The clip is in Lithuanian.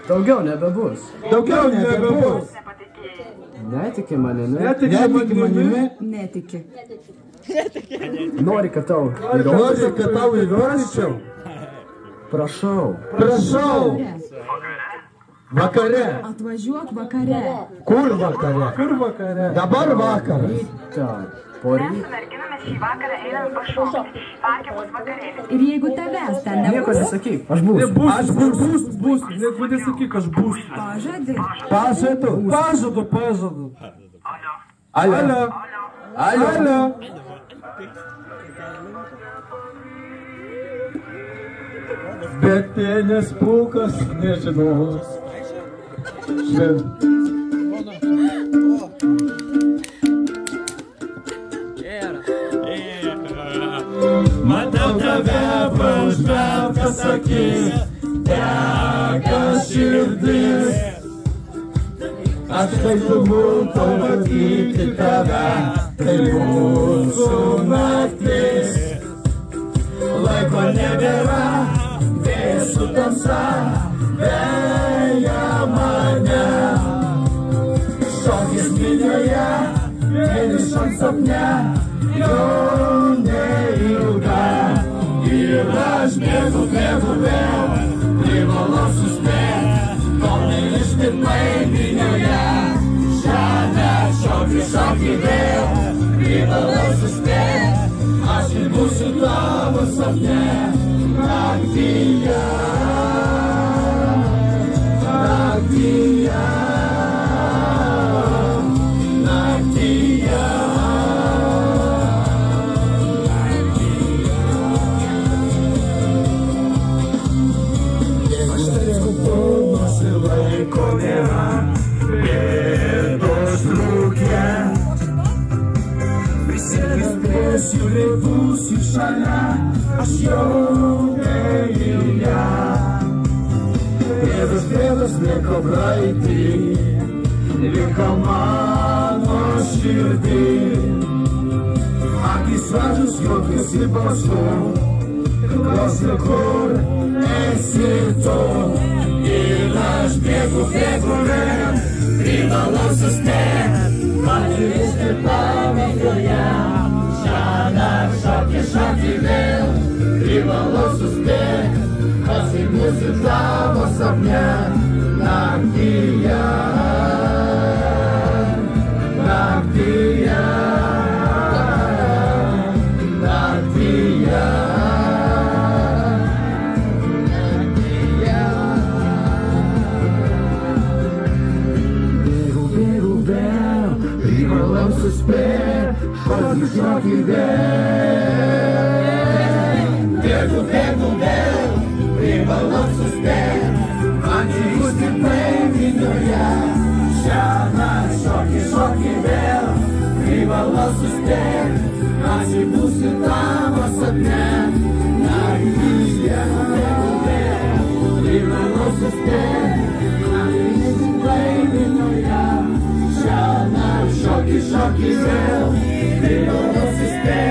Daugiau nebebus. Daugiau nebebus. Netiki manimi. Netiki manimi. Netiki. Nori, kad tau įrodyčiau. Prašau. Prašau. Vakare. Atvažiuok vakare. Kur vakare? Kur vakare? Dabar vakaras. Ten. Poryt. Mes su merginomis šį vakarą einame pašokti. Parke bus vakarėlis. Ir jeigu tavęs ten Nieko nebus, nesakyk. Aš būsiu. Aš būsiu. Nieko nesakyk, aš būsiu. pažadi. Pažadu. Alio. Bet pienės pūkas nežinos. Matau tave paužmerktas akis, teka širdis. Aš galiu pamatyti tave, tai mūsų naktis. Laiko nebėra, vėsų tamsa, veja mane. Šokis minioje, vienišam sapne, jau neilga. Ir aš bėgu vėl, privalau suspėti, kol neištirpai minioje. Šiandien šokį vėl, privalau suspėti, aš ir būsiu tavo sapne. Naktyje, naktyje, naktyje. Aš neskupuosi, laiko nėra, bėdos trūkė. Prisispėsiu, lėtusiu šalia, aš jau neilgia. Pėdas lieka praeitį, lieka mano širdį. Akis važius, juokiasi balsu, klausia, kur esi tu. Ir aš bėgu vėl, privalau suspėti, man išti pamėgoje. Šiandien šokį vėl, privalau suspėti, aš ir būsiu tavo sapne. Naktyje, naktyje, naktyje, naktyje. Bėgu vėl, privalau suspėti, šokį vėl. Bėgu vėl, privalau suspėti, man įjūsti minioje. Šiandien šokį vėl, privalau suspėti, aš ir būsiu tavo sapne. Naktyje, privalau suspėti, man įjūsti minioje. Šiandien šokį vėl, privalau suspėti.